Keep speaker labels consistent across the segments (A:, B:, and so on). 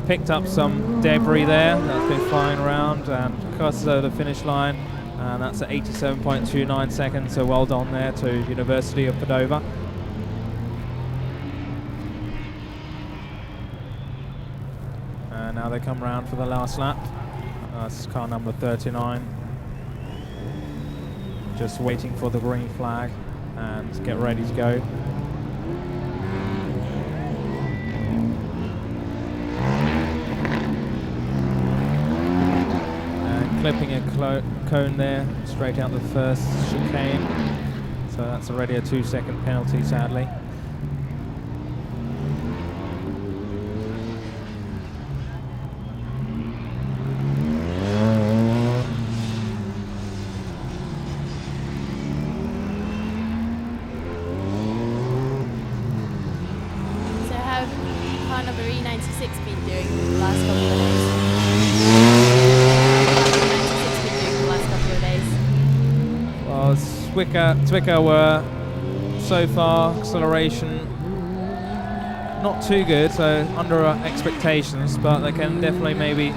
A: picked up some debris there that's been flying around and crosses over the finish line, and that's at 87.29 seconds, so well done there to University of Padova. And now they come round for the last lap. That's car number 39. Just waiting for the green flag and get ready to go. Clipping a cone there, straight out the first chicane. So that's already a 2-second penalty, sadly.
B: So how have car number E96 been doing the last couple of days?
A: Well, Zwickau were so far acceleration not too good, so under our expectations, but they can definitely maybe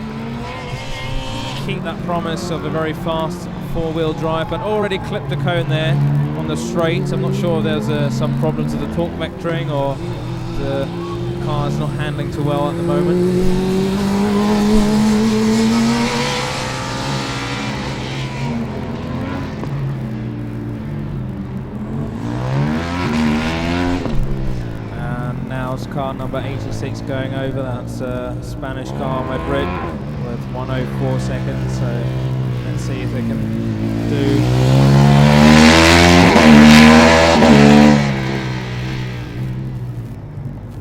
A: keep that promise of a very fast four-wheel drive, but already clipped a cone there on the straight. I'm not sure if there's some problems with the torque vectoring or the car's not handling too well at the moment. Car number 86 going over, that's a Spanish car on Madrid with 1:04 seconds, so let's see if they can do.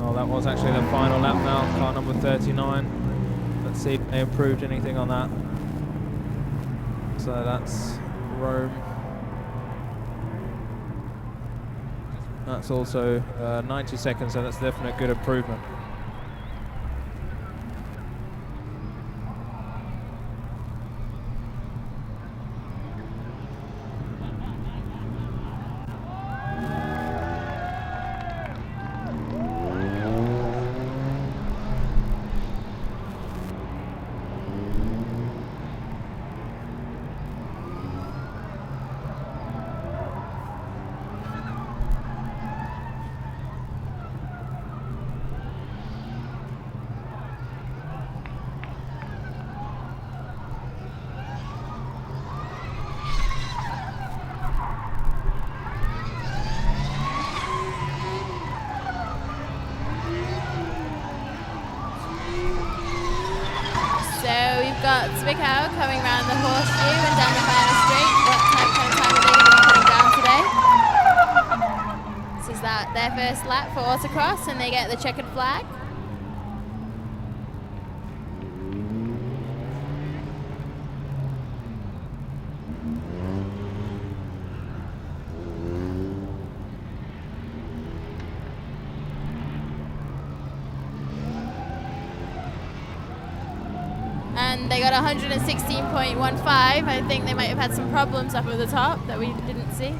A: Oh, that was actually the final lap now, car number 39. Let's see if they improved anything on that. So that's Rome. That's also 90 seconds, so that's definitely a good improvement.
B: Got Zwickau coming round the horseshoe and down the final straight. What kind of time are they going to be putting down today? This is their first lap for Autocross, and they get the checkered flag. And they got 116.15. I think they might have had some problems up at the top that we didn't see.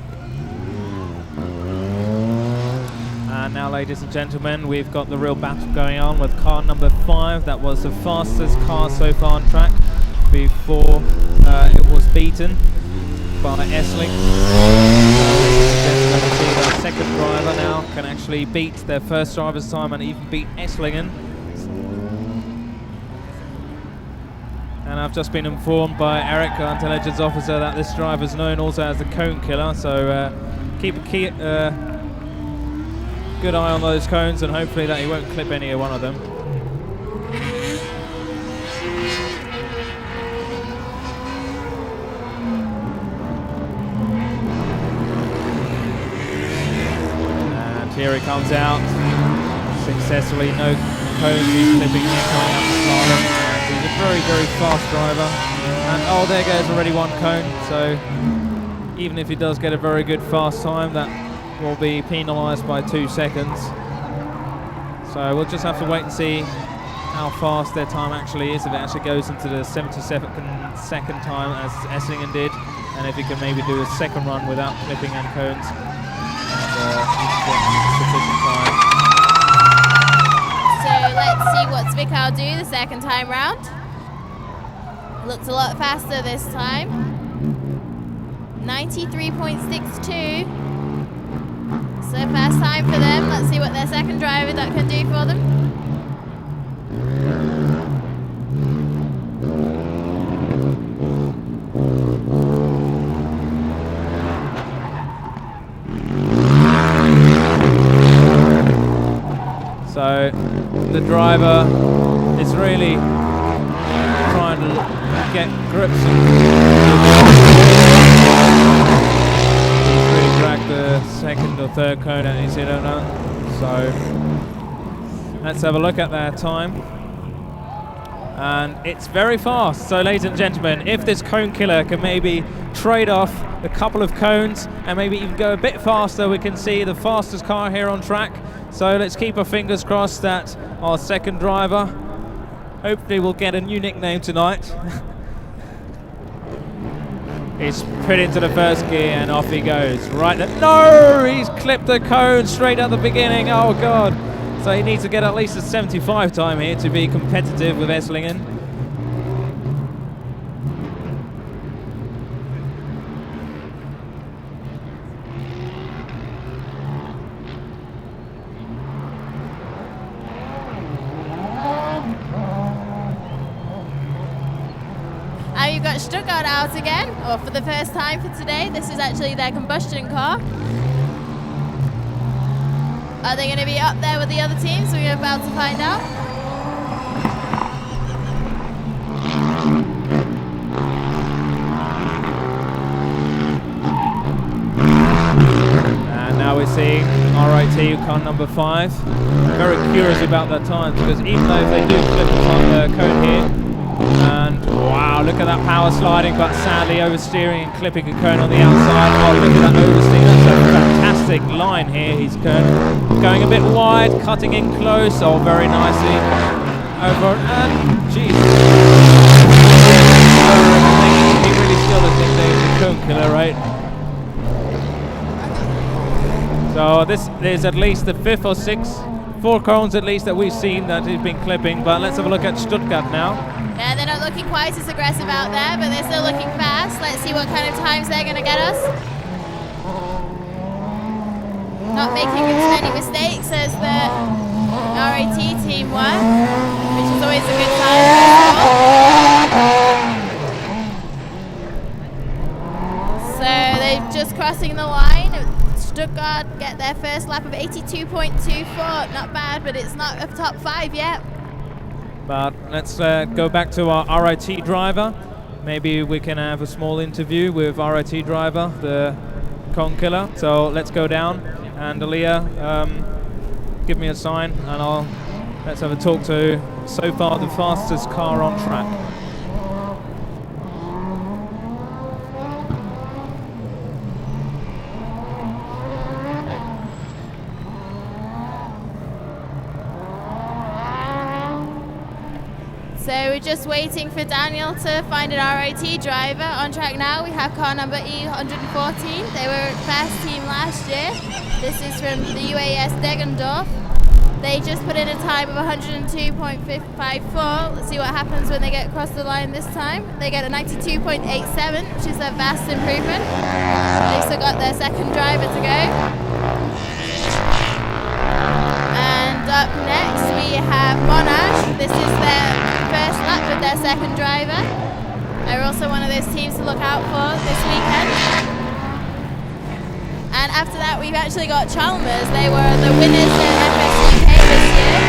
A: And now, ladies and gentlemen, we've got the real battle going on with car number 5. That was the fastest car so far on track before it was beaten by Essling. The second driver now can actually beat their first driver's time and even beat Esslingen. And I've just been informed by Eric, our intelligence officer, that this driver is known also as the cone killer. So keep a good eye on those cones, and hopefully that he won't clip any one of them. And here he comes out successfully. No cones, he's clipping here coming out the slalom. He's a very, very fast driver. And oh, there goes already one cone. So even if he does get a very good fast time, that will be penalised by 2 seconds. So we'll just have to wait and see how fast their time actually is, if it actually goes into the 72nd second time as Esslingen did, and if he can maybe do a second run without clipping and cones, and he can get sufficient time.
B: So let's Let's see what Zwickau do the second time round. Looks a lot faster this time. 93.62. So fast time for them. Let's see what their second driver that can do for them.
A: So the driver is really trying to get grips. He's really dragged the second or third cone and he's hit on none. So let's have a look at their time. And it's very fast. So ladies and gentlemen, if this cone killer can maybe trade off a couple of cones and maybe even go a bit faster, we can see the fastest car here on track. So let's keep our fingers crossed that our second driver hopefully will get a new nickname tonight. He's put into the first gear and off he goes. Right, no, he's clipped the cone straight at the beginning. Oh God. So he needs to get at least a 75 time here to be competitive with Esslingen.
B: You've got Stuttgart out again, or for the first time for today. This is actually their combustion car. Are they going to be up there with the other teams? We're about to find out.
A: And now we're seeing RIT car number 5. Very curious about their times, because even though they do flip the cone here, and wow, look at that power sliding, but sadly oversteering and clipping a cone on the outside. Oh, look at that oversteer. That's a fantastic line here. He's going a bit wide, cutting in close. Oh, very nicely. Over and jeez. He really still is nicknamed the cone killer, right? So this is at least the 5th or 6th, 4 cones at least that we've seen that he's been clipping. But let's have a look at Stuttgart now.
B: Yeah, they're not looking quite as aggressive out there, but they're still looking fast. Let's see what kind of times they're going to get us. Not making as many mistakes as the RAT team were, which is always a good sign. So they're just crossing the line. Stuttgart get their first lap of 82.24. Not bad, but it's not a top 5 yet.
A: But let's go back to our RIT driver. Maybe we can have a small interview with RIT driver, the cone killer. So let's go down, and Aaliyah, give me a sign, and let's have a talk to so far the fastest car on track.
B: So we're just waiting for Daniel to find an RIT driver. On track now, we have car number E114. They were first team last year. This is from the UAS Deggendorf. They just put in a time of 102.54. Let's see what happens when they get across the line this time. They get a 92.87, which is a vast improvement. They've still got their second driver to go. And up next we have Monash. This is their first lap with their second driver. They're also one of those teams to look out for this weekend. And after that we've actually got Chalmers. They were the winners in FSG this year.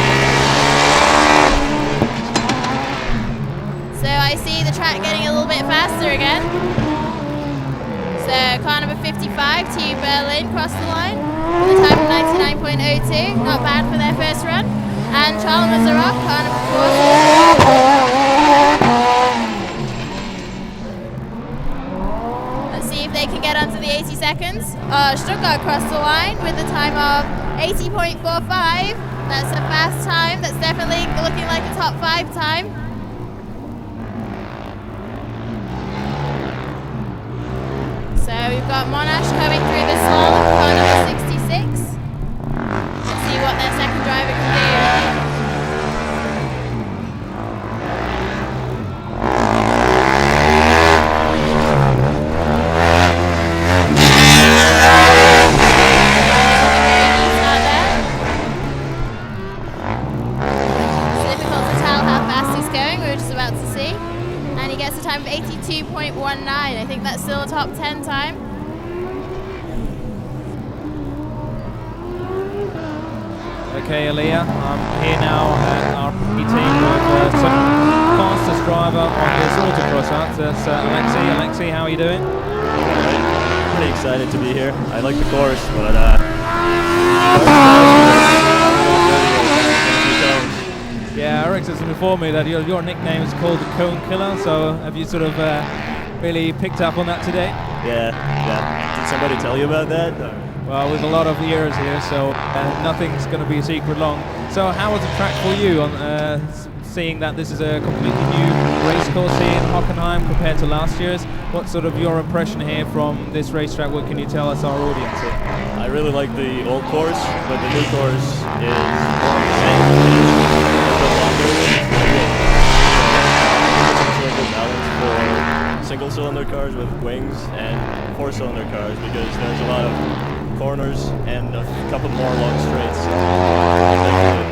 B: So I see the track getting a little bit faster again. So car number 55, T Berlin, crossed the line with a time of 99.02. Not bad for their first run. And Chalmers are off, car number 40. Let's see if they can get onto the 80 seconds. Stuttgart crossed the line with a time of 80.45. That's a fast time. That's definitely looking like a top 5 time. So we've got Monash coming through the slalom, car number 66. Let's see what their second driver can do. we're just about to see. And he gets a time of 82.19. I think that's still a top 10 time.
A: Okay, Aaliyah, I'm here now at our team with the fastest driver on this Autocross hunt. That's Alexei. Alexei, how are you doing?
C: Pretty excited to be here. I like the course, but
A: yeah, Eric has informed me that your nickname is called the Cone Killer, so have you sort of really picked up on that today?
C: Yeah. Did somebody tell you about that?
A: Well, with a lot of years here, so nothing's going to be a secret long. So how was the track for you on seeing that this is a completely new race course here in Hockenheim compared to last year's? What's sort of your impression here from this racetrack? What can you tell us, our audience here?
C: I really like the old course, but the new course is more of the same. It's a good balance for single-cylinder cars with wings and four-cylinder cars, because there's a lot of corners and a couple more long straights.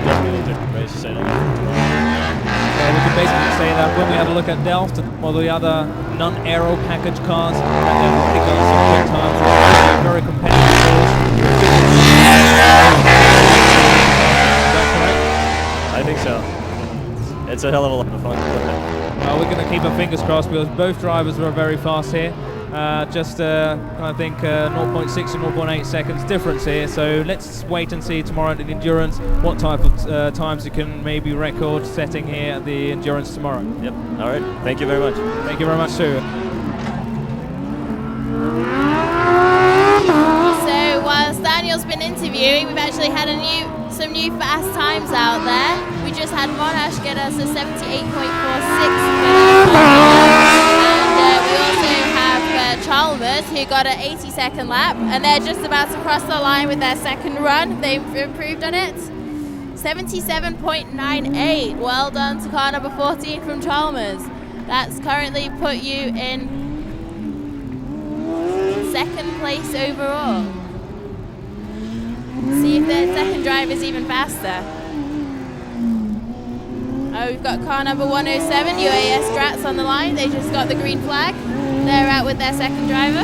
C: Definitely different races. I don't know tomorrow.
A: So we can basically say that when we had a look at Delft and all the other non-aero package cars, that they've already got some good times. Very competitive course. Is that correct?
C: I think so. It's a hell of a lot of fun.
A: Well, we're going to keep our fingers crossed because both drivers were very fast here. Just I think 0.6 and 0.8 seconds difference here, so let's wait and see tomorrow at the endurance what type of times you can maybe record setting here at the endurance tomorrow.
C: Yep. All right. Thank you very much.
A: Thank you very much too.
B: So whilst Daniel's been interviewing, we've actually had some new fast times out there. We just had Monash get us a 78.46 and we also have Chalmers, who got an 80-second lap, and they're just about to cross the line with their second run. They've improved on it. 77.98. Well done to car number 14 from Chalmers. That's currently put you in second place overall. See if their second drive is even faster. Oh, we've got car number 107, UAS Gratz on the line. They just got the green flag. They're out with their second driver.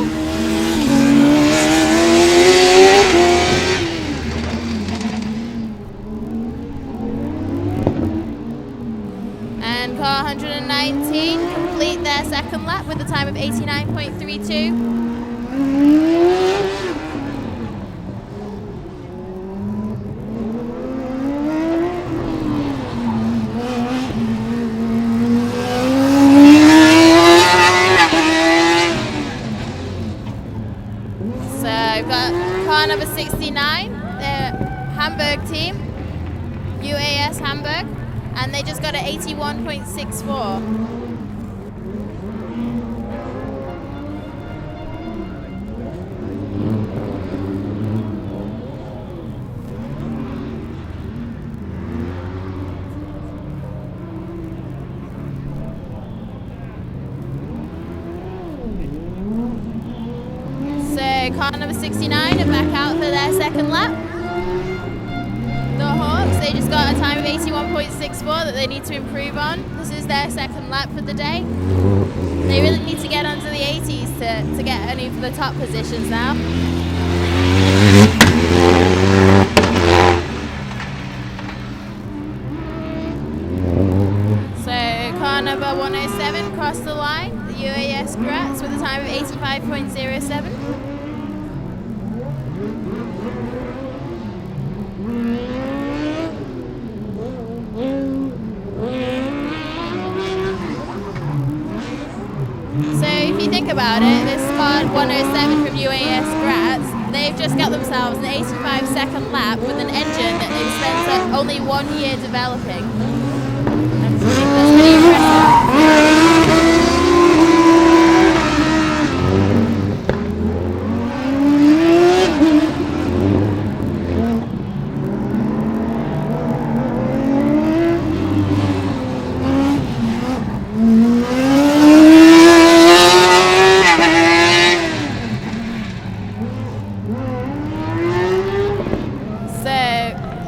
B: And car 119 complete their second lap with a time of 89.32. Number 69, the Hamburg team, UAS Hamburg, and they just got an 81.64. Car number 69 are back out for their second lap. The Hawks, they just got a time of 81.64 that they need to improve on. This is their second lap for the day. They really need to get onto the 80s to get any of the top positions now. So car number 107 crossed the line, the UAS Gratz, with a time of 85.07. So if you think about it, this car 107 from UAS Gratz, they've just got themselves an 85-second lap with an engine that they've spent only 1 year developing. I think that's pretty impressive.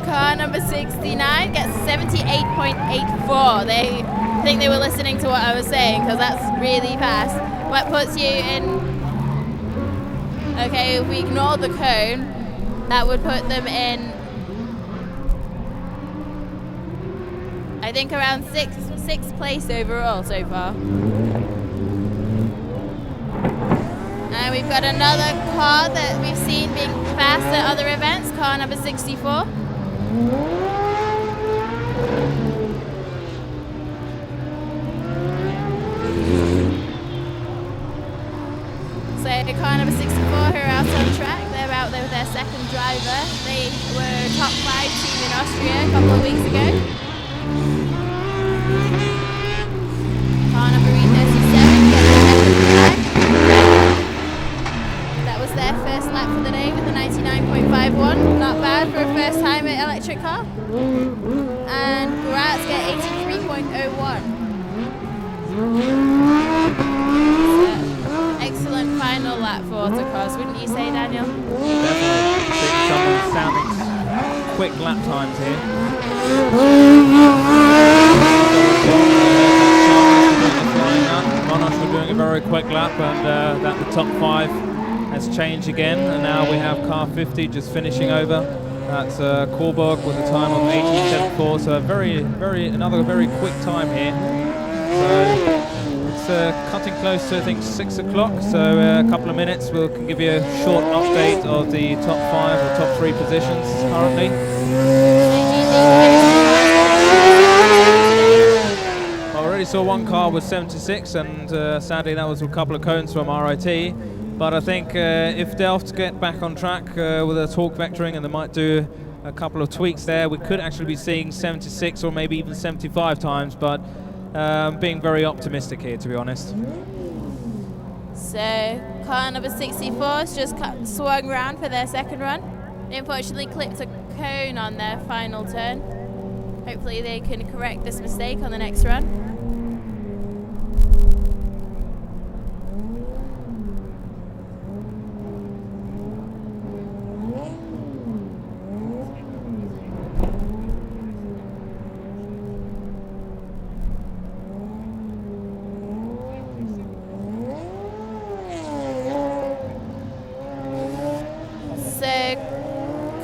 B: Car number 69 gets 78.84. They I think they were listening to what I was saying because that's really fast. What puts you in? Okay, if we ignore the cone, that would put them in, I think, around sixth place overall so far. And we've got another car that we've seen being fast at other events, car number 64. So car number 64 who are out on track, they're out there with their second driver. They were top 5 team in Austria a couple of weeks ago. Car number E37 that was their first lap for the day with a 99.51. Not bad for a first time at electric car. And Graz get 83.01. Excellent final lap for Autocross, wouldn't you say, Daniel?
A: Definitely. Seeing some sounding quick lap times here. Monash were doing a very quick lap, and that the top 5 has changed again, and now we have car 50 just finishing over. That's Coburg with a time of 18.74, so another very quick time here. So it's cutting close to, I think, 6 o'clock, so a couple of minutes we can give you a short update of the top 5 or top 3 positions currently. I already saw one car with 76, and sadly that was a couple of cones from RIT. But I think if Delft get back on track with their torque vectoring, and they might do a couple of tweaks there, we could actually be seeing 76 or maybe even 75 times, but being very optimistic here, to be honest.
B: So car number 64 has just swung around for their second run. They unfortunately clipped a cone on their final turn. Hopefully they can correct this mistake on the next run.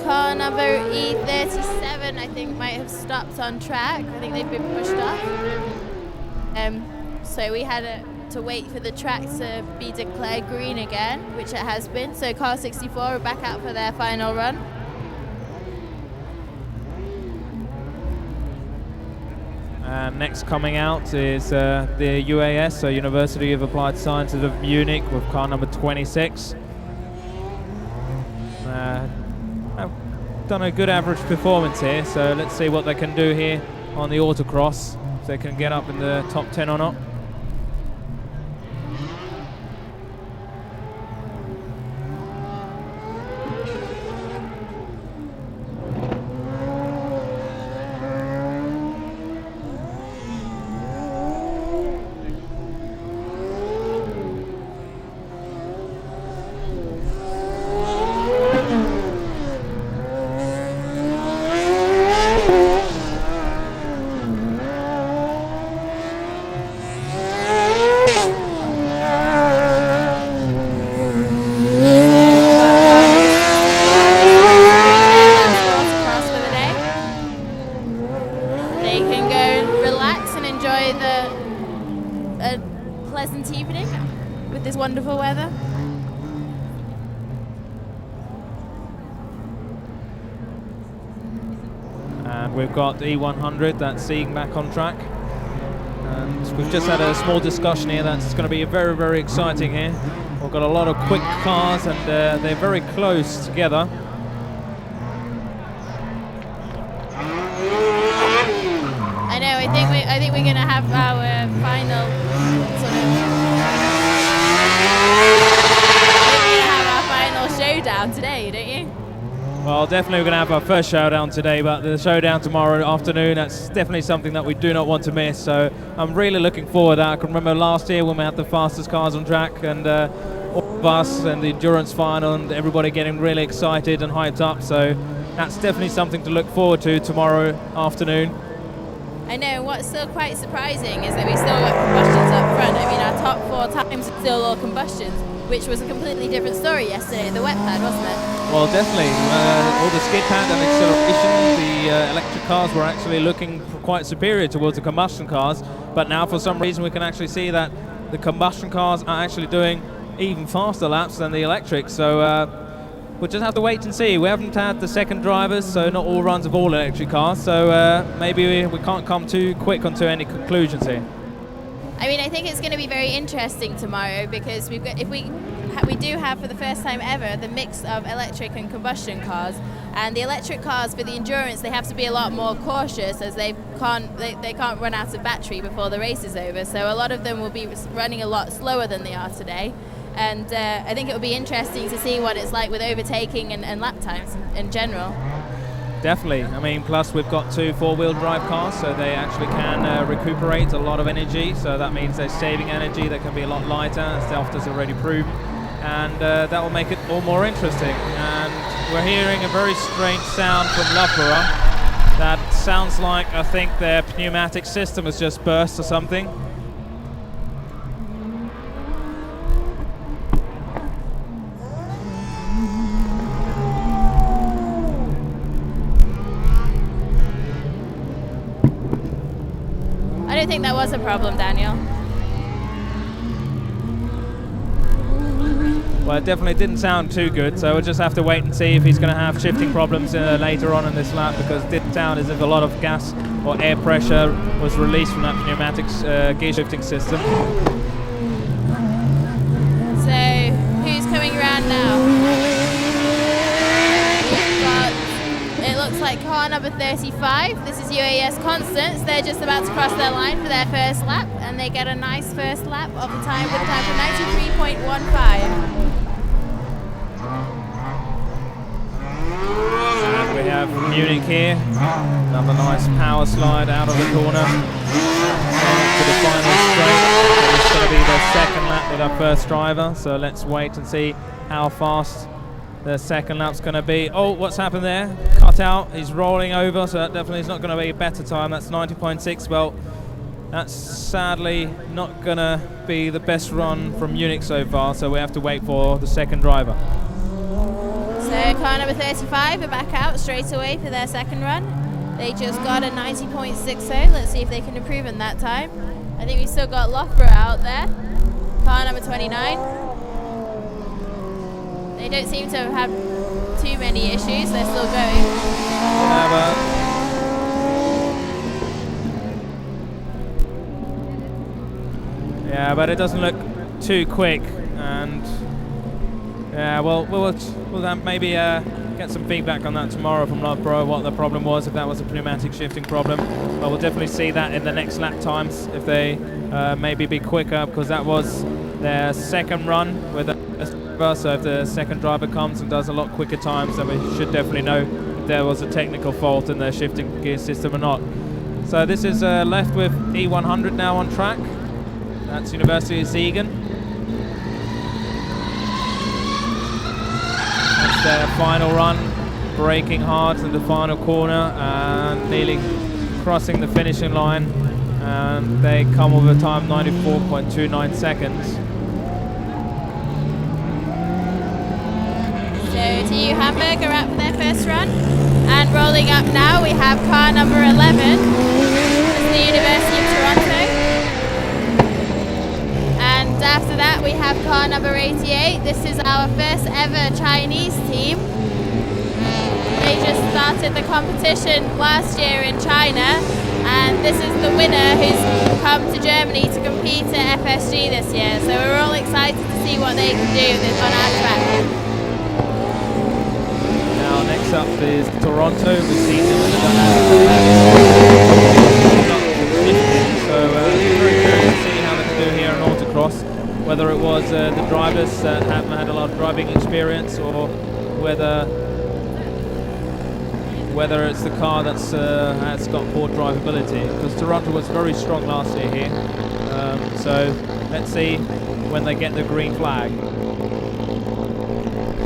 B: Car number E37, I think, might have stopped on track. I think they've been pushed off. So we had to wait for the track to be declared green again, which it has been. So car 64 are back out for their final run.
A: And next coming out is the UAS, so University of Applied Sciences of Munich, with car number 26. Have done a good average performance here, so let's see what they can do here on the Autocross, if they can get up in the top 10 or not.
B: Pleasant evening with this wonderful weather.
A: And we've got E100, that's seeing back on track. And we've just had a small discussion here that's going to be very, very exciting here. We've got a lot of quick cars, and they're very close together.
B: I know. I think we're going to have our final sort of. We're going to have our final showdown today, don't you?
A: Well, definitely we're going to have our first showdown today, but the showdown tomorrow afternoon, that's definitely something that we do not want to miss. So I'm really looking forward to that. I can remember last year when we had the fastest cars on track, and all of us and the endurance final, and everybody getting really excited and hyped up. So that's definitely something to look forward to tomorrow afternoon.
B: I know, what's still quite surprising is that we still got combustions up front. I mean, our top 4 times are still all combustions, which was a completely different story yesterday at the wet pad, wasn't it?
A: Well, definitely. All the skid pad and acceleration, the electric cars were actually looking quite superior towards the combustion cars. But now, for some reason, we can actually see that the combustion cars are actually doing even faster laps than the electric. So we'll just have to wait and see. We haven't had the second drivers, so not all runs of all electric cars. So maybe we can't come too quick onto any conclusions here.
B: I mean, I think it's going to be very interesting tomorrow because we've got, we do have for the first time ever the mix of electric and combustion cars, and the electric cars for the endurance, they have to be a lot more cautious as they can't run out of battery before the race is over. So a lot of them will be running a lot slower than they are today. And I think it will be interesting to see what it's like with overtaking and lap times in general.
A: Definitely. I mean, plus we've got 2 4-wheel drive cars, so they actually can recuperate a lot of energy. So that means they're saving energy that can be a lot lighter, as Delta's already proved. And that will make it all more interesting. And we're hearing a very strange sound from Loughborough. That sounds like, I think, their pneumatic system has just burst or something.
B: I don't think that was a problem, Daniel.
A: Well, it definitely didn't sound too good, so we'll just have to wait and see if he's going to have shifting problems later on in this lap, because it did sound as if a lot of gas or air pressure was released from that pneumatic gear shifting system.
B: So, who's coming around now? It looks like car number 35. This is UAS Constance. They're just about to cross their line for their first lap, and they get a nice first lap of the time with a time of 93.15.
A: And we have Munich here. Another nice power slide out of the corner to the final straight. It's going to be their second lap with our first driver, so let's wait and see how fast the second lap's going to be. Oh, what's happened there? Cut out. He's rolling over, so that definitely is not going to be a better time. That's 90.6. Well, that's sadly not going to be the best run from Munich so far, so we have to wait for the second driver.
B: So car number 35 are back out straight away for their second run. They just got a 90.60. Let's see if they can improve in that time. I think we've still got Loughborough out there. Car number 29. They don't seem to have had too many issues. They're still going.
A: Yeah, but it doesn't look too quick, and yeah, well, we'll maybe get some feedback on that tomorrow from Loughborough, what the problem was, if that was a pneumatic shifting problem. But we'll definitely see that in the next lap times, if they maybe be quicker, because that was their second run with a driver. So if the second driver comes and does a lot quicker times, then we should definitely know if there was a technical fault in their shifting gear system or not. So this is left with E100 now on track. That's University of Siegen. That's their final run, braking hard in the final corner and nearly crossing the finishing line. And they come with a time 94.29 seconds.
B: So TU Hamburg are out for their first run. And rolling up now we have car number 11. It's the University of Toronto. And after that we have car number 88. This is our first ever Chinese team. They just started the competition last year in China, and this is the winner who's come to Germany to compete at FSG this year. So we're all excited to see what they can do on our track.
A: Now next up is Toronto. We've seen them in the so it's very curious to see how they can do here in Autocross. Whether it was the drivers that haven't had a lot of driving experience, or whether it's the car that's has got poor drivability, because Toronto was very strong last year here. So let's see when they get the green flag.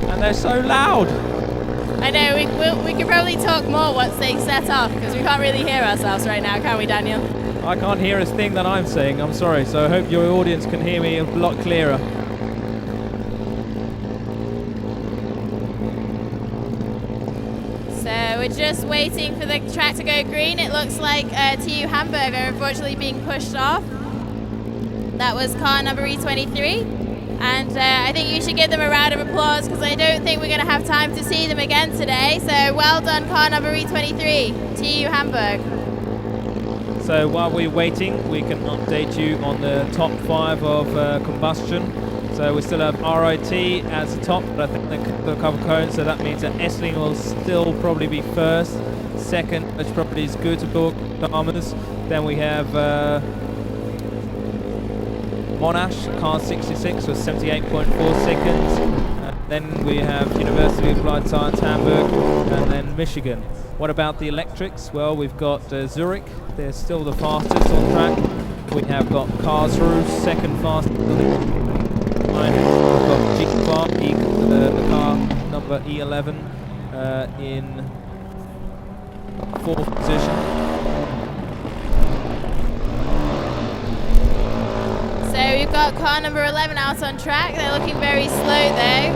A: And they're so loud.
B: I know, we could probably talk more once they set off, because we can't really hear ourselves right now, can we, Daniel?
A: I can't hear a thing that I'm saying, I'm sorry, so I hope your audience can hear me a lot clearer.
B: So we're just waiting for the track to go green. It looks like TU Hamburg are unfortunately being pushed off. That was car number E23. And I think you should give them a round of applause, because I don't think we're going to have time to see them again today. So well done, car number E23, TU Hamburg.
A: So while we're waiting, we can update you on the top 5 of combustion. So we still have RIT as the top, but I think they'll cover cone, so that means that Essling will still probably be first. Second, which probably is Göteborg Dames. Then we have Monash, car 66 with 78.4 seconds. Then we have University of Applied Science Hamburg, and then Michigan. What about the electrics? Well, we've got Zurich, they're still the fastest on track. We have got Karlsruhe, second fastest. We've got G-Bar, the car number E11 in 4th position.
B: So we've got car number 11 out on track. They're looking very slow though.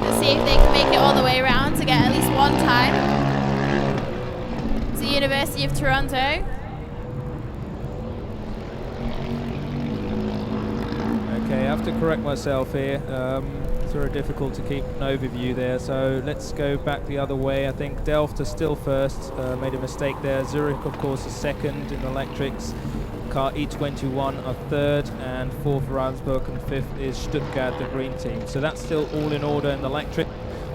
B: Let's see if they can make it all the way around to get at least one time. It's the University of Toronto.
A: Okay, I have to correct myself here. It's very difficult to keep an overview there, so let's go back the other way. I think Delft is still first, made a mistake there. Zurich, of course, is second in electrics. Car E21 are third, and fourth Ravensburg, and fifth is Stuttgart, the green team. So that's still all in order in the electric,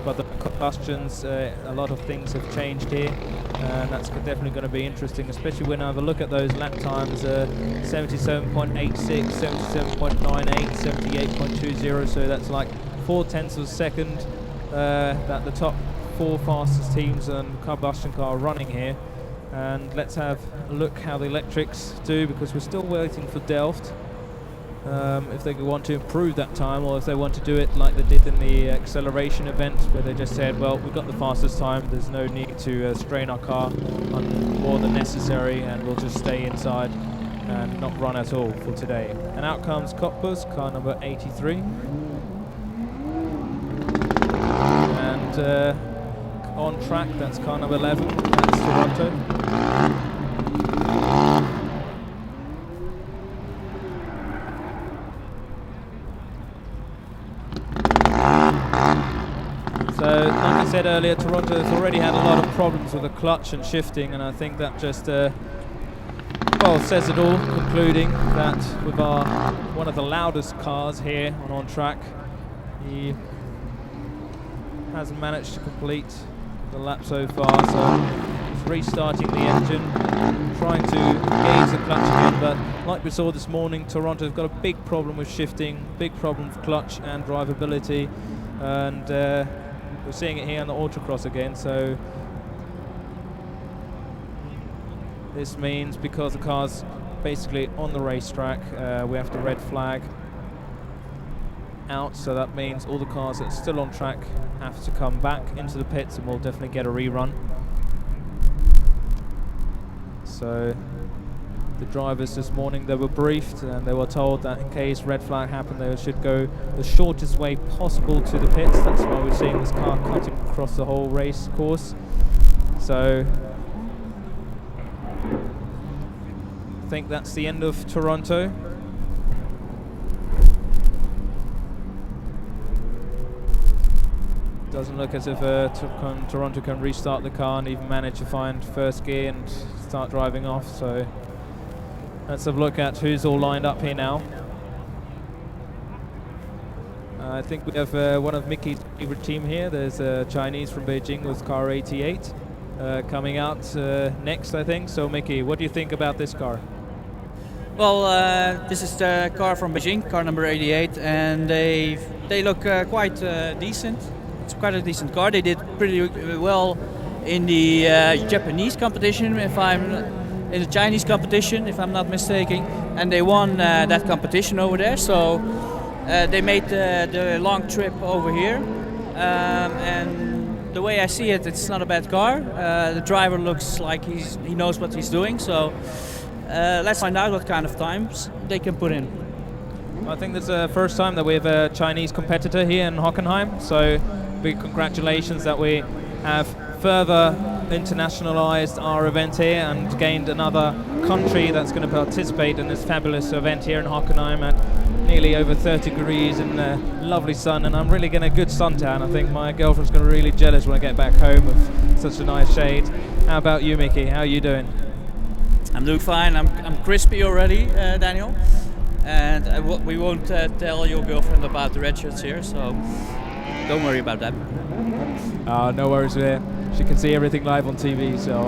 A: but the combustions, a lot of things have changed here, and that's definitely going to be interesting, especially when I have a look at those lap times. 77.86, 77.98, 78.20, so that's like 0.4 of a second that the top 4 fastest teams and combustion car are running here. And let's have a look how the electrics do, because we're still waiting for Delft, if they want to improve that time, or if they want to do it like they did in the acceleration event, where they just said, well, we've got the fastest time, there's no need to strain our car on more than necessary, and we'll just stay inside and not run at all for today. And out comes Cottbus, car number 83. And on track, that's car number 11, that's Toronto. So, like I said earlier, Toronto has already had a lot of problems with the clutch and shifting, and I think that just, well, says it all, concluding that with our one of the loudest cars here on track, he hasn't managed to complete the lap so far, so he's restarting the engine, trying to gauge the clutch again, but like we saw this morning, Toronto's got a big problem with shifting, big problem with clutch and drivability, and we're seeing it here on the Autocross again. So this means, because the car's basically on the racetrack, we have the red flag out, so that means all the cars that are still on track have to come back into the pits, and we'll definitely get a rerun. So the drivers this morning, they were briefed and they were told that in case red flag happened, they should go the shortest way possible to the pits. That's why we're seeing this car cutting across the whole race course. So I think that's the end of Toronto. Doesn't look as if Toronto can restart the car and even manage to find first gear and start driving off. So let's have a look at who's all lined up here now. I think we have one of Mickey's favorite team here. There's a Chinese from Beijing with car 88 coming out next, I think. So Mickey, what do you think about this car?
D: Well, this is the car from Beijing, car number 88, and they look quite decent. It's quite a decent car. They did pretty well in the Japanese competition, in the Chinese competition, if I'm not mistaken, and they won that competition over there. So they made the long trip over here, and the way I see it, it's not a bad car. The driver looks like he knows what he's doing. So let's find out what kind of times they can put in.
A: I think this is the first time that we have a Chinese competitor here in Hockenheim, so big congratulations that we have further internationalized our event here and gained another country that's going to participate in this fabulous event here in Hockenheim at nearly over 30 degrees in the lovely sun, and I'm really getting a good suntan. I think my girlfriend's going to be really jealous when I get back home with such a nice shade. How about you, Mickey? How are you doing?
D: I'm doing fine. I'm crispy already, Daniel. And we won't tell your girlfriend about the red shirts here, so don't worry about that.
A: No worries there. She can see everything live on TV, so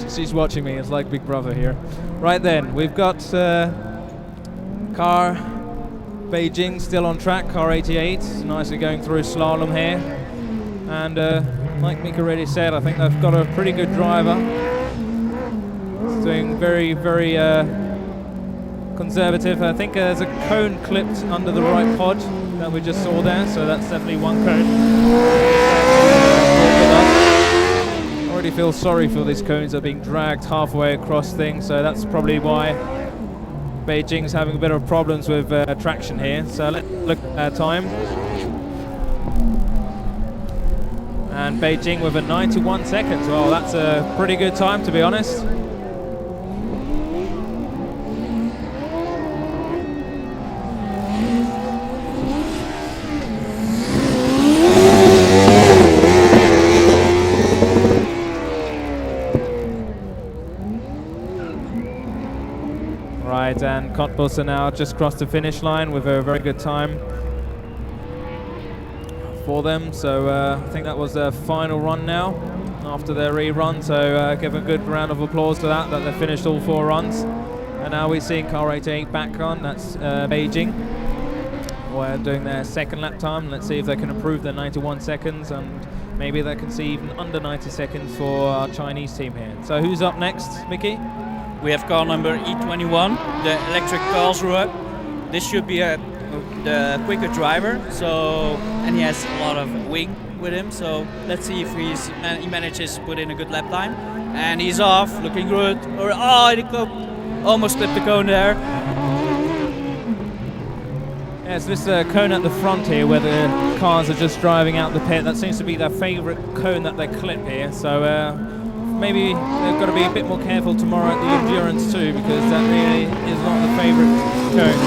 A: she's watching me. It's like Big Brother here. Right then, we've got car Beijing still on track, car 88, nicely going through slalom here. And like Mick already said, I think they've got a pretty good driver. It's doing very, very conservative. I think there's a cone clipped under the right pod that we just saw there, so that's definitely one cone. I already feel sorry for these cones that are being dragged halfway across things, so that's probably why Beijing's having a bit of problems with traction here. So let's look at time. And Beijing with a 91 seconds. Well, that's a pretty good time, to be honest. Right, and Cottbus now just crossed the finish line with a very good time for them. So I think that was their final run now after their rerun. So give a good round of applause to that they finished all 4 runs. And now we're seeing car 88 back on. That's Beijing. We're doing their second lap time. Let's see if they can improve their 91 seconds, and maybe they can see even under 90 seconds for our Chinese team here. So who's up next, Mickey?
D: We have car number E21, the electric Karlsruhe. This should be the quicker driver, so, and he has a lot of wing with him, so let's see if he manages to put in a good lap time. And he's off, looking good. Or, oh, he almost clipped the cone there.
A: Yes, this cone at the front here where the cars are just driving out the pit, that seems to be their favourite cone that they clip here, so maybe they've got to be a bit more careful tomorrow at the endurance too, because that really is not the favourite cone.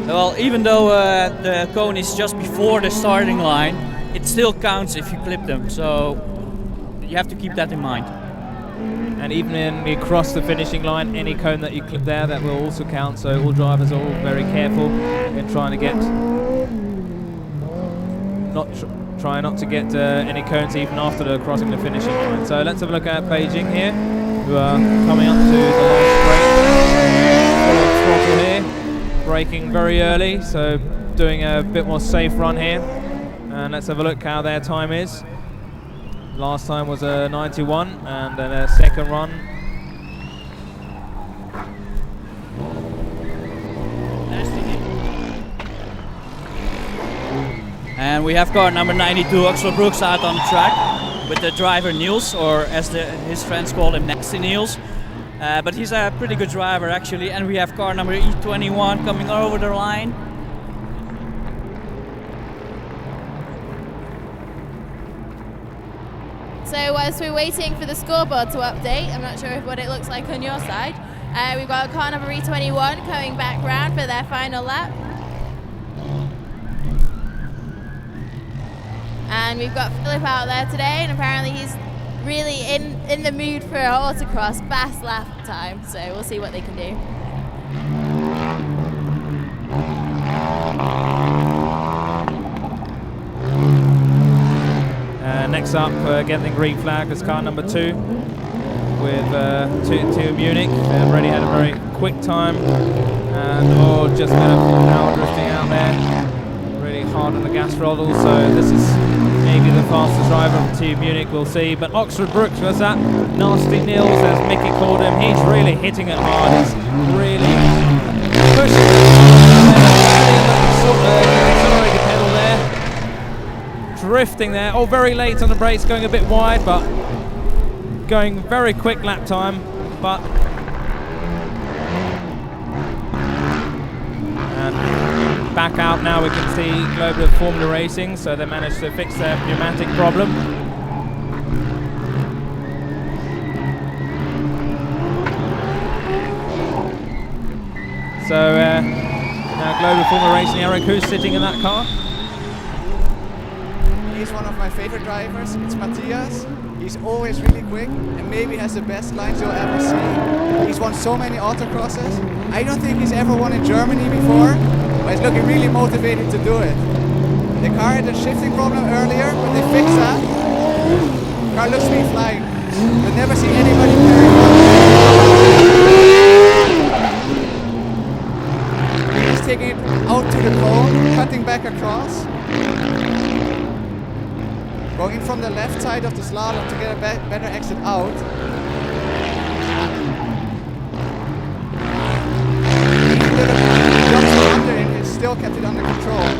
A: So,
D: well, even though the cone is just before the starting line, it still counts if you clip them, so you have to keep that in mind.
A: And even when you cross the finishing line, any cone that you clip there, that will also count, so all drivers are all very careful in trying to get try not to get any cones even after they're crossing the finishing line. So let's have a look at Beijing here, who are coming up to the last break. Full throttle here, braking very early, so doing a bit more safe run here. And let's have a look how their time is. Last time was a 91, and then a second run.
D: And we have car number 92, Axel Brooks, out on the track with the driver Niels, or as his friends call him, Nasty Niels. But he's a pretty good driver actually. And we have car number E21 coming over the line.
B: So whilst we're waiting for the scoreboard to update, I'm not sure what it looks like on your side. We've got car number E21 coming back round for their final lap. And we've got Philip out there today, and apparently he's really in the mood for an autocross fast lap time, so we'll see what they can do.
A: Next up, getting the green flag is car number 2 with two Munich. They've already had a very quick time, and just a bit of power drifting out there. Really hard on the gas throttle, so this is maybe the fastest driver of Team Munich, we'll see. But Oxford Brooks was that Nasty Niels, as Mickey called him. He's really hitting it hard. He's really pushing it. Accelerated pedal there. drifting there. Oh, very late on the brakes, going a bit wide, but going very quick lap time. But and back out now, we can see Global Formula Racing, so they managed to fix their pneumatic problem. So now Global Formula Racing, Eric, who's sitting in that car?
E: He's one of my favorite drivers. It's Matthias. He's always really quick and maybe has the best lines you'll ever see. He's won so many autocrosses. I don't think he's ever won in Germany before, but he's looking really motivated to do it. The car had a shifting problem earlier, but they fixed that. The car looks to be flying. I've never seen anybody carry one. He's taking it out to the cone, cutting back across. Going in from the left side of the slalom to get a better exit out. Jumps under and he still kept it under control.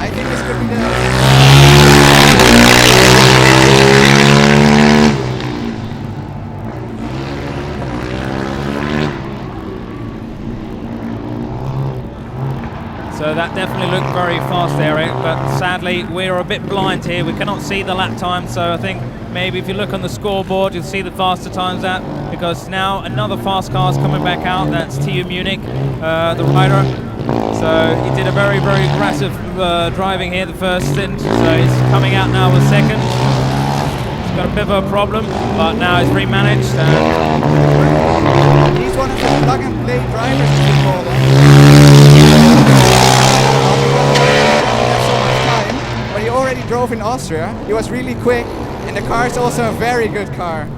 E: I think this could be the...
A: So that definitely looked very fast, Eric, but sadly we're a bit blind here. We cannot see the lap time, so I think maybe if you look on the scoreboard you'll see the faster times out, because now another fast car is coming back out. That's TU Munich, the rider. So he did a very, very aggressive driving here the first stint, so he's coming out now with second. He's got a bit of a problem, but now he's remanaged.
E: He's one of the plug-and-play drivers, as we call them. But he already drove in Austria. He was really quick, and the car is also a very good car.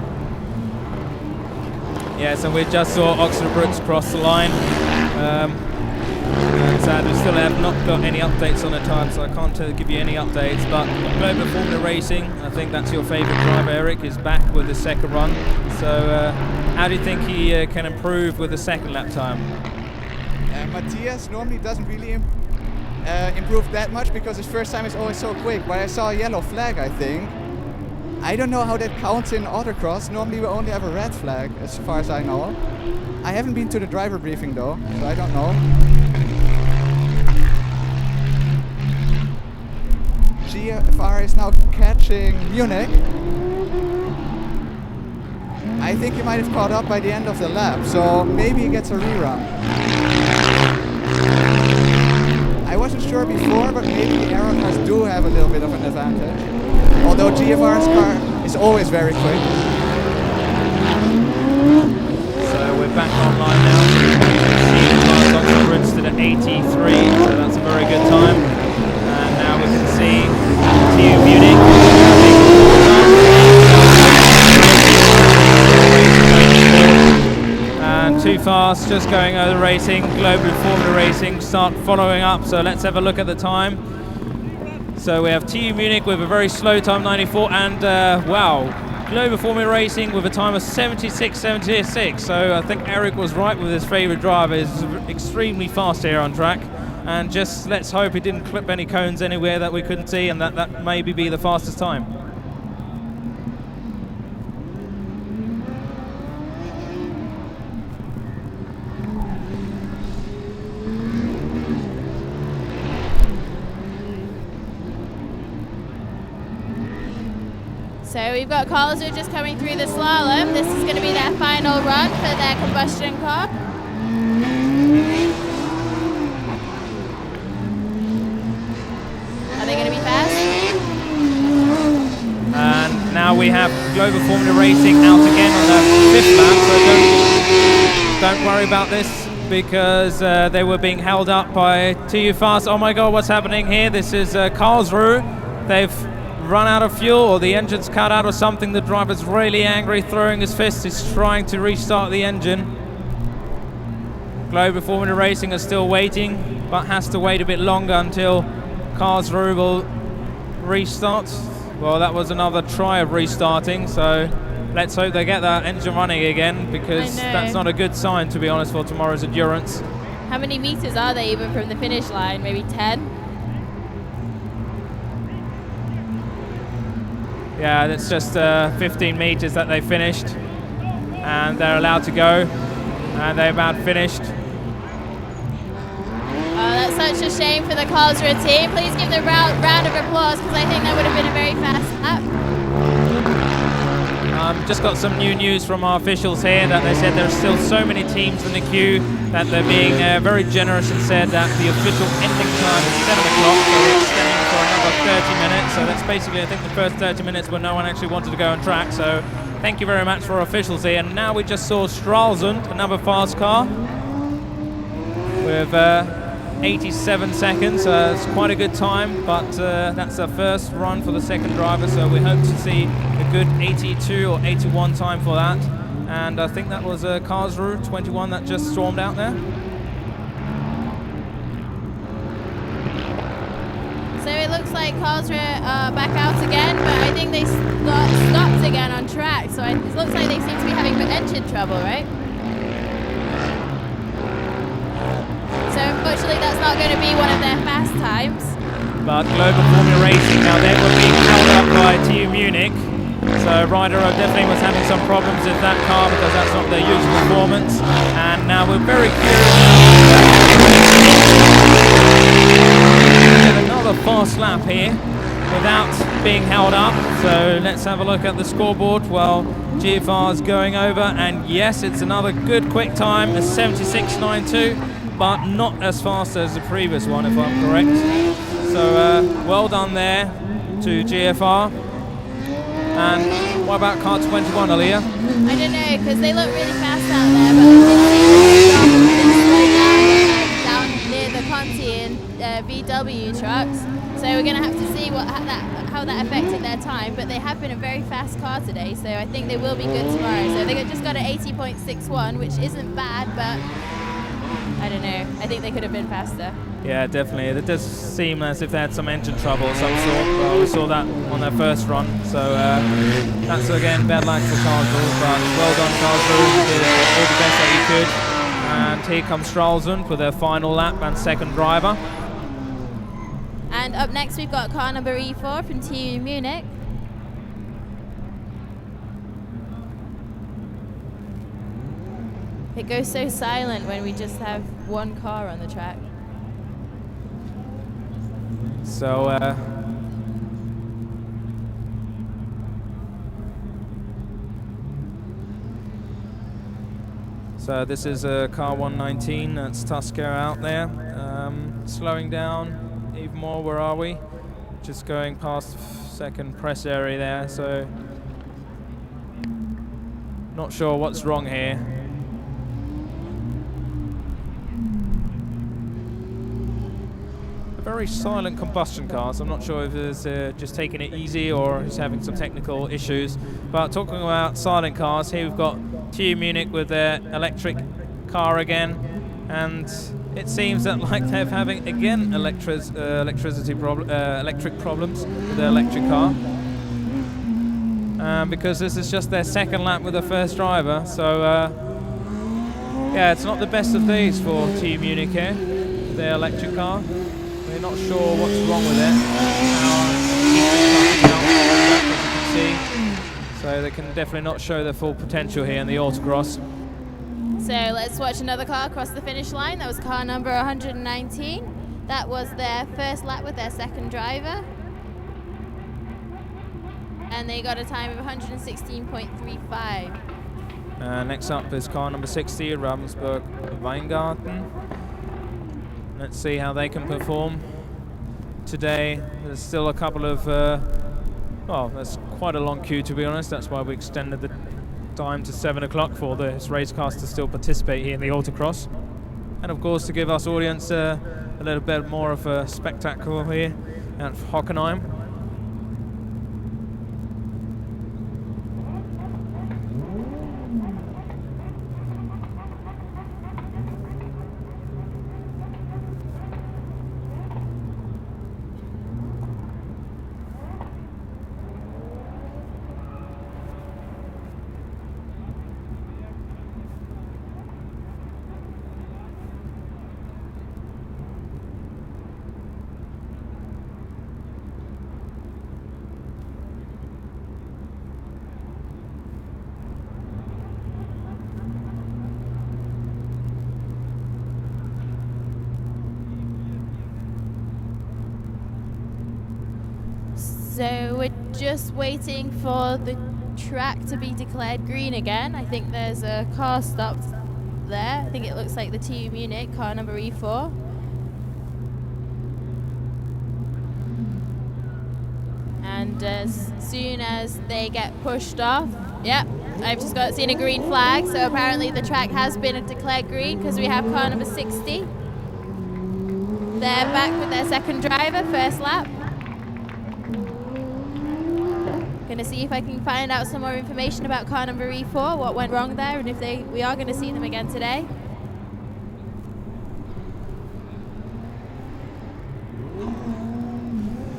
A: Yes, and we just saw Oxford Brooks cross the line. And sadly, we still have not got any updates on the time, so I can't give you any updates. But Global Formula Racing, I think that's your favourite driver, Eric, is back with the second run. So how do you think he can improve with the second lap time?
E: Matthias normally doesn't really improve that much because his first time is always so quick, but I saw a yellow flag, I think. I don't know how that counts in autocross. Normally we only have a red flag, as far as I know. I haven't been to the driver briefing though, so I don't know. GFR is now catching Munich. I think he might have caught up by the end of the lap, so maybe he gets a rerun. I wasn't sure before, but maybe the aero cars do have a little bit of an advantage. Although GFR's car is always very quick.
A: So we're back online now. Oxford Brooks to the 83, so that's a very good time. And now we can see TU Munich. And too fast, just going over the racing. Global Formula Racing start following up, so let's have a look at the time. So we have TU Munich with a very slow time, 94, and wow, Global Formula Racing with a time of 76.76. So I think Eric was right with his favourite driver. He's extremely fast here on track, and just let's hope he didn't clip any cones anywhere that we couldn't see, and that maybe be the fastest time.
B: So we've got cars who are just coming through the slalom. This is going to be their final run for their combustion car. Are they going to be fast?
A: And now we have Global Formula Racing out again on the 5th lap, so don't worry about this, because they were being held up by TU Fast. Oh my god, what's happening here? This is Karlsruhe. They've run out of fuel, or the engine's cut out or something. The driver's really angry, throwing his fist. He's trying to restart the engine. Global Formula Racing is still waiting, but has to wait a bit longer until Karlsruhe will restart. Well, that was another try of restarting, so let's hope they get that engine running again, because that's not a good sign, to be honest, for tomorrow's endurance.
B: How many meters are they even from the finish line? Maybe 10?
A: Yeah, that's just 15 meters that they finished, and they're allowed to go, and they're about finished.
B: Oh, that's such a shame for the Karlsruhe team. Please give them a round of applause, because I think that would have been a very fast lap.
A: Just got some new news from our officials here that they said there's still so many teams in the queue that they're being very generous and said that the official ending time is 7 o'clock, so we're extending for another 30 minutes. So that's basically, I think, the first 30 minutes where no one actually wanted to go on track. So thank you very much for our officials here. And now we just saw Stralsund, another fast car, with 87 seconds. It's quite a good time, but that's the first run for the second driver, so we hope to see a good 82 or 81 time for that. And I think that was Karlsruhe 21 that just stormed out there.
B: So it looks like Karlsruhe are back out again, but I think they stopped again on track, so it looks like they seem to be having engine trouble, right? So unfortunately that's not going to be one of their fast times.
A: But Global Formula Racing, now they were being held up by TU Munich. So Ryder definitely was having some problems with that car because that's not their usual performance. And now we're very curious. Another fast lap here without being held up. So let's have a look at the scoreboard. Well, GFR is going over, and yes, it's another good quick time, a 76.92. But not as fast as the previous one, if I'm correct. So well done there to GFR. And what about car 21, Aaliyah?
B: I don't know, because they look really fast out there, but they down near the Conti and VW trucks. So we're going to have to see how that affected their time. But they have been a very fast car today, so I think they will be good tomorrow. So they just got an 80.61, which isn't bad, but I don't know. I think they could have been faster.
A: Yeah, definitely. It does seem as if they had some engine trouble of some sort. Well, we saw that on their first run. So that's, again, bad luck for Karlsruhe. But well done, Karlsruhe. You did all the best that you could. And here comes Stralsund for their final lap and second driver.
B: And up next, we've got car number E4 from TU Munich. It goes so silent when we just have one car on the track.
A: So so this is car 119. That's Tusker out there. Slowing down even more. Where are we? Just going past the second press area there. So not sure what's wrong here. Very silent combustion car, so I'm not sure if it's just taking it easy or is having some technical issues. But talking about silent cars, here we've got TU Munich with their electric car again, and it seems that like they're having again electric problems with their electric car, because this is just their second lap with the first driver. So yeah, it's not the best of days for TU Munich here, their electric car. We're not sure what's wrong with it. As you can see. So they can definitely not show their full potential here in the Autocross.
B: So let's watch another car across the finish line. That was car number 119. That was their first lap with their second driver. And they got a time of 116.35.
A: Next up is car number 60, Ravensburg Weingarten. Let's see how they can perform today. There's still a couple of, well, there's quite a long queue, to be honest. That's why we extended the time to 7 o'clock for this race cars to still participate here in the Autocross. And of course, to give us audience a little bit more of a spectacle here at Hockenheim.
B: So we're just waiting for the track to be declared green again. I think there's a car stopped there. I think it looks like the TU Munich, car number E4. And as soon as they get pushed off, yep, I've just seen a green flag. So apparently the track has been declared green because we have car number 60. They're back with their second driver, first lap. Gonna see if I can find out some more information about car number E4, what went wrong there, and if we are gonna see them again today.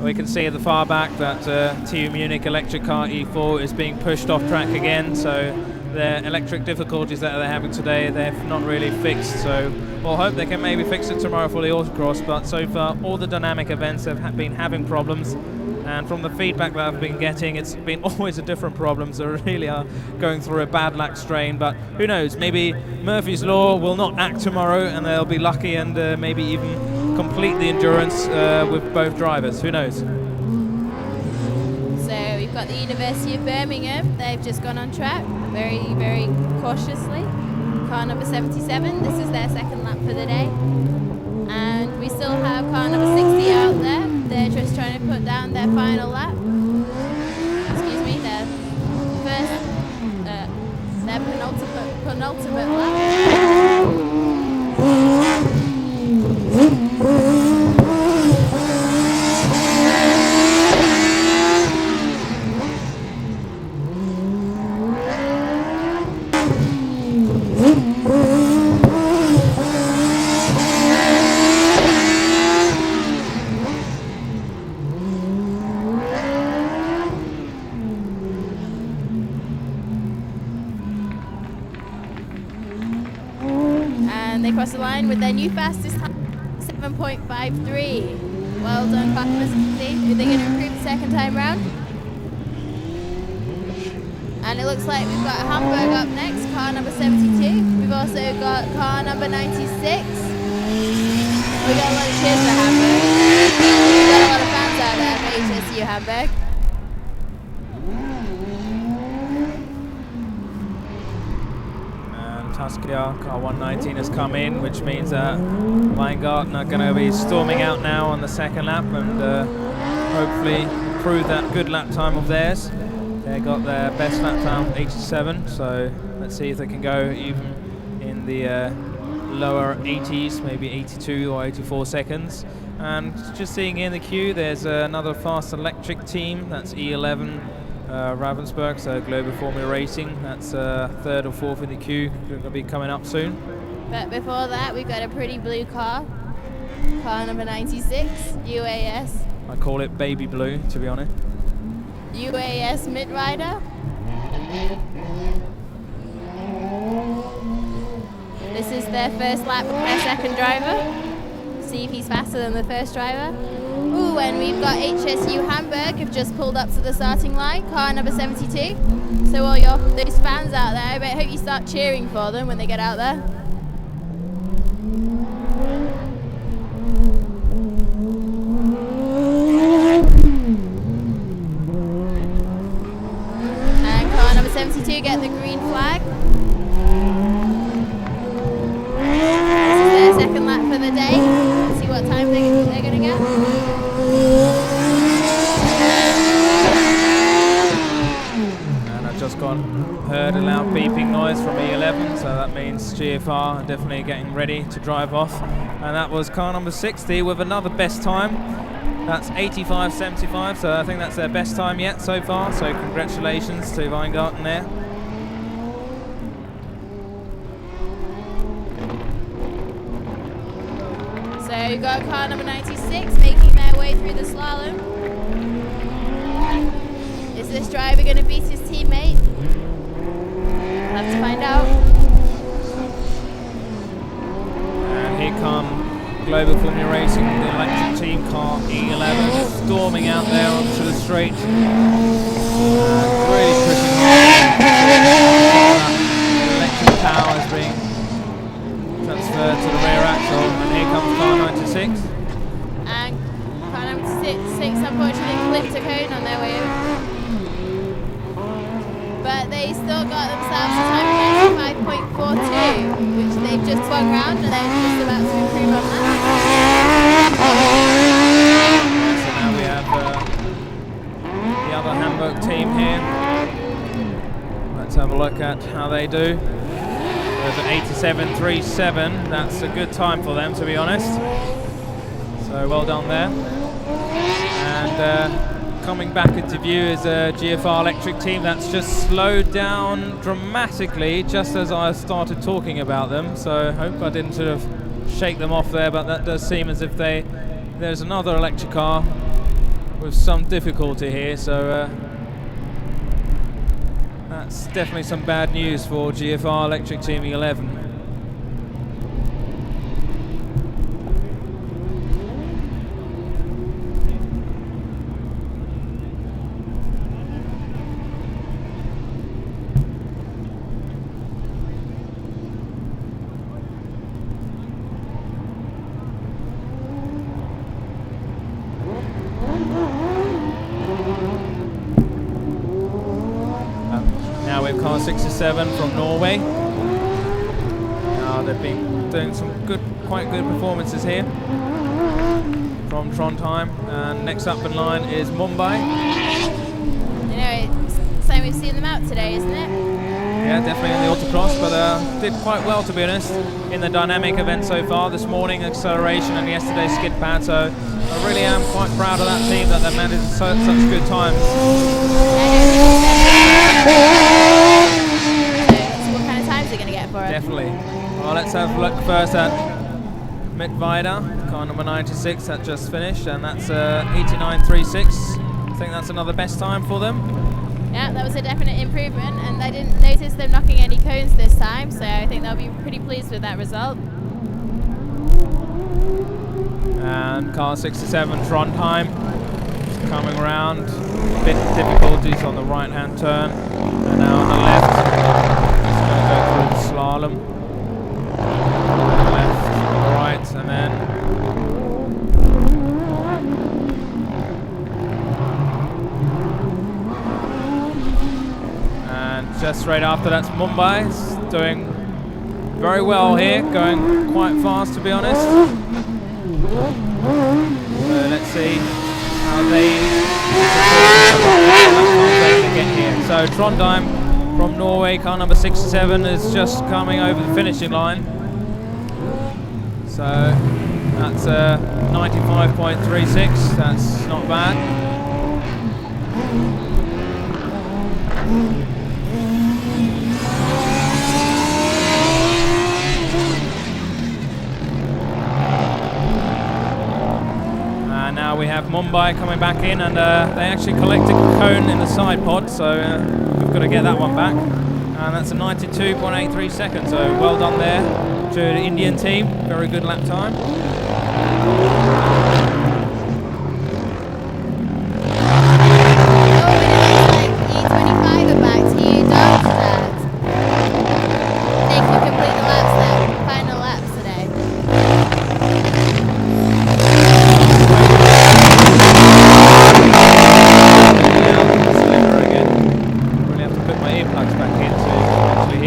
A: We can see at the far back that TU Munich electric car E4 is being pushed off track again, so their electric difficulties that they're having today, they've not really fixed, so we'll hope they can maybe fix it tomorrow for the Autocross, but so far all the dynamic events have been having problems, and from the feedback that I've been getting, it's been always a different problem, so really are going through a bad luck strain, but who knows, maybe Murphy's Law will not act tomorrow and they'll be lucky and maybe even complete the endurance with both drivers, who knows.
B: So we've got the University of Birmingham, they've just gone on track very, very cautiously. Car number 77, this is their second lap for the day. And we still have car number 60 out there, they're just trying to put down their final lap. Excuse me, their penultimate lap. They cross the line with their new fastest time, 7.53. Well done, car number 60. Are they going to improve the second time round? And it looks like we've got Hamburg up next, car number 72. We've also got car number 96. We got a lot of cheers for Hamburg. We've got a lot of fans out there for HSU Hamburg.
A: Tuskia, car 119 has come in, which means that Weingarten are going to be storming out now on the second lap and hopefully improve that good lap time of theirs. They got their best lap time 87, so let's see if they can go even in the lower 80s, maybe 82 or 84 seconds. And just seeing in the queue, there's another fast electric team, that's E11. Ravensburg, so Global Formula Racing, that's third or fourth in the queue, going to be coming up soon.
B: But before that, we've got a pretty blue car, car number 96, UAS.
A: I call it baby blue, to be honest.
B: UAS mid-rider. This is their first lap, their second driver. See if he's faster than the first driver. Ooh, and we've got HSU Hamburg have just pulled up to the starting line, car number 72. So all those fans out there, I hope you start cheering for them when they get out there. And car number 72 get the green flag. This is their second lap for the day. Let's see what time they're going to get.
A: Just heard a loud beeping noise from E11, so that means GFR are definitely getting ready to drive off. And that was car number 60 with another best time. That's 85.75, so I think that's their best time yet so far, so congratulations to Weingarten there.
B: So we've got car number 96 making their way through the slalom. Is this driver going to beat his teammate? We'll have to find out.
A: And here come Global Formula Racing, the electric team car E11, storming out there onto the straight. Really pushing hard. Electric power is being transferred to the rear axle, and here comes car 96.
B: And car number 6 unfortunately clipped a cone on their they still got themselves a time of 95.42, which they've just swung round and they're just about to improve on that.
A: So now we have the other Hamburg team here. Let's have a look at how they do. There's an 87.37. That's a good time for them, to be honest. So well done there. And coming back into view is a GFR Electric team that's just slowed down dramatically just as I started talking about them. So I hope I didn't sort of shake them off there, but that does seem as if there's another electric car with some difficulty here. So that's definitely some bad news for GFR Electric Team 11. Now we have car 67 from Norway. Now they've been doing some quite good performances here from Trondheim. And next up in line is Mumbai.
B: You know, it's the same we've seen them out today, isn't it?
A: Yeah, definitely in the Autocross, but did quite well, to be honest, in the dynamic event so far. This morning, acceleration, and yesterday's skid pad. So I really am quite proud of that team that they've managed such good times.
B: So what kind of times are they going to get for it?
A: Definitely. Well, let's have a look first at Mittweida, car number 96 that just finished, and that's 89.36. I think that's another best time for them.
B: Yeah, that was a definite improvement, and I didn't notice them knocking any cones this time, so I think they'll be pretty pleased with that result.
A: And car 67 Trondheim coming around, a bit of difficulties on the right hand turn, and now on the left, it's going to go through the slalom. Left, right, and then just straight after that's Mumbai. It's doing very well here, going quite fast, to be honest. So let's see how they get here. So Trondheim from Norway, car number 67, is just coming over the finishing line. So that's 95.36. That's not bad. Now we have Mumbai coming back in, and they actually collected a cone in the side pod, so we've got to get that one back. And that's a 92.83 seconds, so well done there to the Indian team. Very good lap time.
B: E25 are back to you, dodged that. They can complete the laps there, final laps today.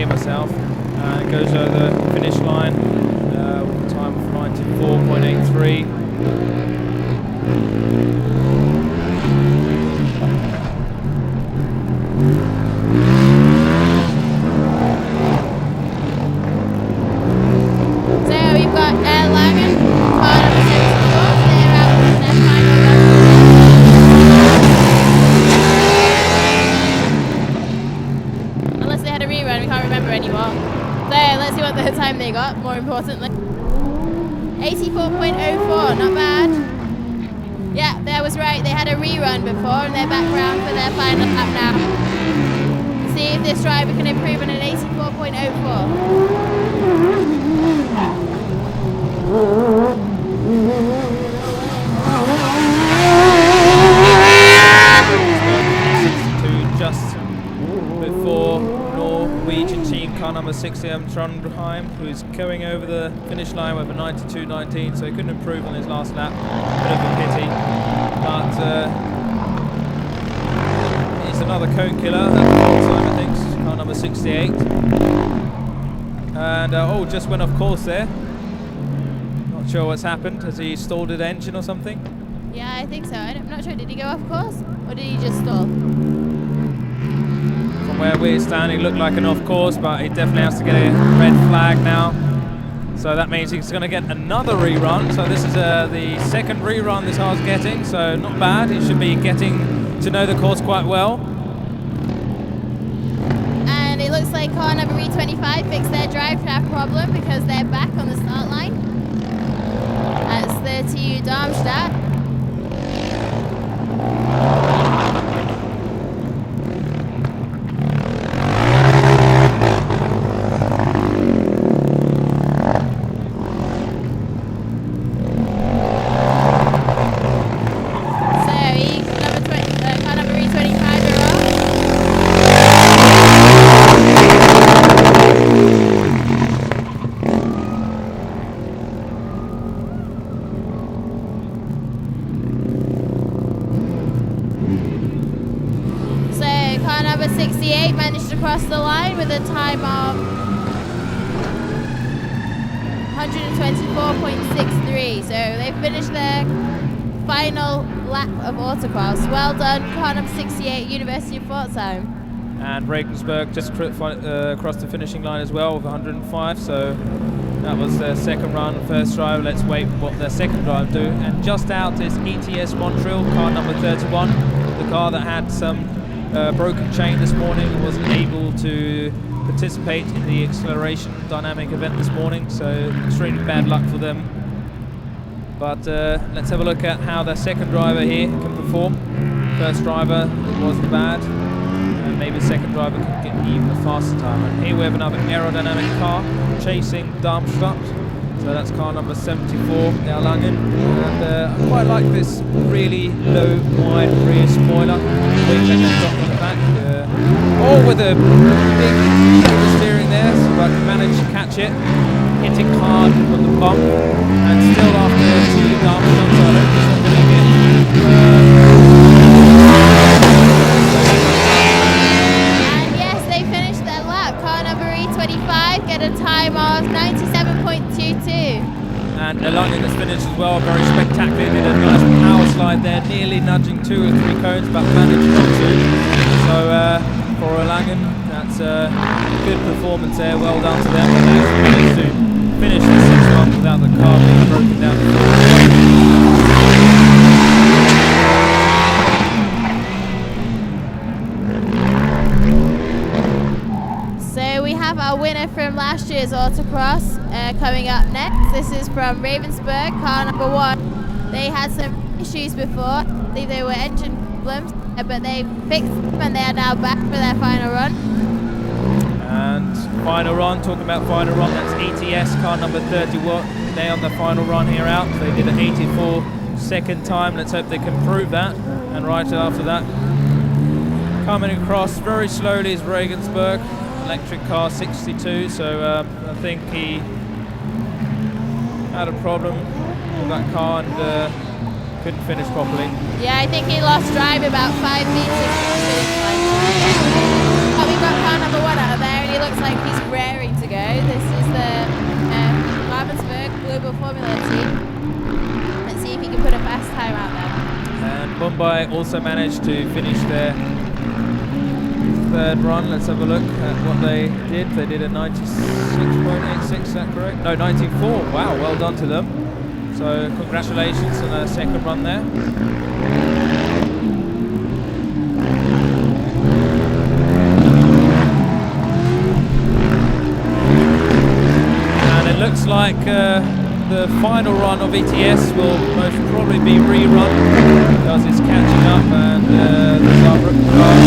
B: Myself, and it goes over the finish line with a time of 94.83. So we've got Langen, car number 74, they're out in their final lap. Unless they had a rerun, we can't remember anymore. So let's see what the time they got, more importantly. 84.04, not bad. Yeah, that was right, they had a rerun before and they're back round for their final lap now. See if this driver can improve on an 84.04. Just before Norwegian team car number 6M Trondheim, who's going over the finish line with a 92.19, so he couldn't improve on his last lap. Bit of a pity, but he's the
A: another cone killer. That's the time, I think. Car number 68. And oh, just went off course there. Not sure what's happened. Has he stalled his engine or something?
B: Yeah, I think so. I'm not sure. Did he go off course or did he just stall?
A: From where we're standing, looked like an off course, but he definitely has to get a red flag now. So that means he's going to get another rerun. So this is the second rerun this car's getting, so not bad. He should be getting to know the course quite well.
B: And it looks like car number E25 fixed their drive shaft problem because they're back on the start line. That's the TU Darmstadt. Car number 68 managed to cross the line with a time of 124.63. So they finished their final lap of Autocross. Well done, car number 68, University of Pforzheim.
A: And Regensburg just crossed the finishing line as well with 105. So that was their second run, first drive. Let's wait what their second drive do. And just out is ETS Montreal, car number 31, the car that had some broken chain this morning, wasn't able to participate in the acceleration dynamic event this morning, so extremely bad luck for them. But let's have a look at how their second driver here can perform. First driver, it wasn't bad, and maybe second driver could get even a faster time. And here we have another aerodynamic car chasing Darmstadt. So that's car number 74, the Erlangen, and I quite like this really low, wide rear spoiler. Wing that comes up on the back. All with a big steering there, but managed to catch it, hitting hard on the bump, and still after 2 Darmstadt, so I hope he's not going to get.
B: And yes, they finished their lap. Car number E25 get a time of 97.22.
A: And Erlangen has finished as well, very spectacular. Did a nice power slide there, nearly nudging 2 or 3 cones, but managed not to. So for Erlangen, that's a good performance there. Well done to them. They managed to finish the 6th one without the car being broken down.
B: So we have our winner from last year's Autocross coming up next. This is from Ravensburg, car number 1. They had some issues before. I believe they were engine problems, but they fixed them and they are now back for their final run.
A: And final run, talking about final run, that's ETS, car number 31. They on the final run here out. They did an 84-second time. Let's hope they can prove that. And right after that, coming across very slowly is Regensburg. Electric car 62, so I think he had a problem with that car and couldn't finish properly.
B: Yeah, I think he lost drive about 5 meters. But we've got car number 1 out of there and he looks like he's raring to go. This is the Ravensburg Global Formula team. Let's see if he can put a fast time out there.
A: And Mumbai also managed to finish their third run. Let's have a look at what they did. They did a 96.86, is that correct? No, 94. Wow, well done to them. So congratulations on their second run there. And it looks like the final run of ETS will most probably be rerun because it's catching up and there's our car.